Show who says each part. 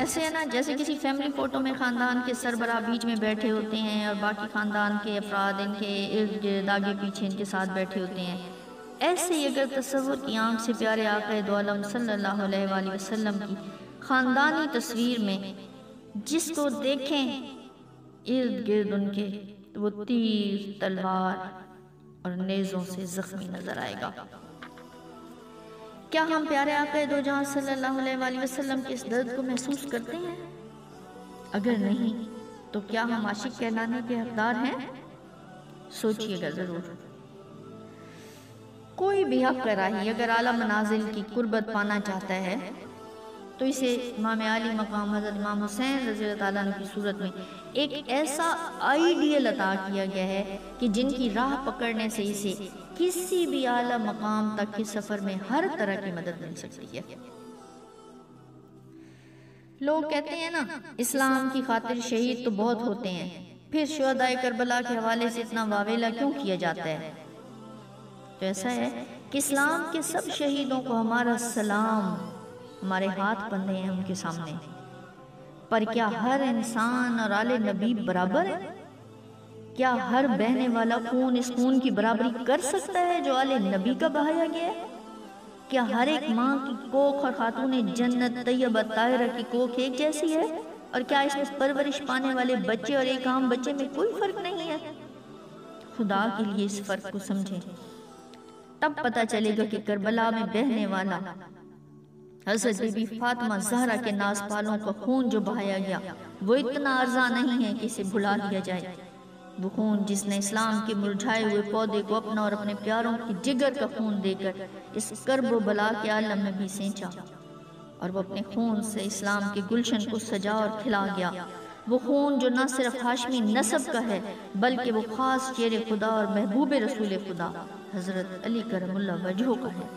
Speaker 1: ایسے ہے نا جیسے کسی فیملی فوٹو میں خاندان کے سربراہ بیچ میں بیٹھے ہوتے ہیں اور باقی خاندان کے افراد ان کے ارد گرد آگے پیچھے ان کے ساتھ بیٹھے ہوتے ہیں، ایسے ہی اگر تصور کی آنکھ سے پیارے آقا دو عالم صلی اللہ علیہ وآلہ وسلم کی خاندانی تصویر میں جس کو دیکھیں ارد گرد ان کے تو وہ تیر، تلوار اور نیزوں سے زخمی نظر آئے گا۔ کیا ہم پیارے آقا دو جہاں صلی اللہ علیہ وآلہ وسلم کے اس درد کو محسوس کرتے ہیں؟ اگر نہیں تو کیا ہم عاشق کہلانے کے حقدار ہیں؟ سوچئے گا ضرور۔ کوئی بھی حق راہی اگر اعلیٰ منازل کی قربت پانا چاہتا ہے تو اسے امام عالی مقام حضرت امام حسین رضی اللہ تعالیٰ عنہ کی صورت میں ایک ایسا آئیڈیل عطا کیا گیا ہے کہ جن کی راہ پکڑنے سے اسے کسی بھی اعلیٰ مقام تک کے سفر میں ہر طرح کی مدد مل سکتی ہے۔ لوگ کہتے ہیں نا اسلام کی خاطر شہید تو بہت ہوتے ہیں، پھر شہداء کربلا کے حوالے سے اتنا واویلا کیوں کیا جاتا ہے؟ تو ایسا ہے کہ اسلام کے سب شہیدوں کو ہمارا سلام، ہمارے ہاتھ بندھے ہیں ان کے سامنے، پر کیا ہر انسان اور آل نبی برابر ہے؟ کیا ہر بہنے والا خون اس خون کی برابری کر سکتا ہے جو آل نبی کا بہایا گیا ہے؟ کیا ہر ایک ماں کی کوکھ اور خاتون جنت طیبہ طاہرہ کی کوکھ ایک جیسی ہے؟ اور کیا اس میں پرورش پانے والے بچے اور ایک عام بچے میں کوئی فرق نہیں ہے؟ خدا کے لیے اس فرق کو سمجھیں، تب پتہ چلے گا کہ کربلا میں بہنے والا حضرت بی بی فاطمہ زہرا کے ناز پالوں کا خون جو بہایا گیا وہ اتنا ارزاں نہیں ہے کہ اسے بھلا دیا جائے۔ وہ خون جس نے اسلام کے مرجھائے ہوئے پودے کو اپنا اور اپنے پیاروں کی جگر کا خون دے کر اس کرب و بلا کے عالم میں بھی سینچا، اور وہ اپنے خون سے اسلام کے گلشن کو سجا اور کھلا گیا۔ وہ خون جو نہ صرف ہاشمی نسب کا ہے بلکہ وہ خاص شیر خدا اور محبوب رسول خدا حضرت علی کرم اللہ وجہہ کا ہے۔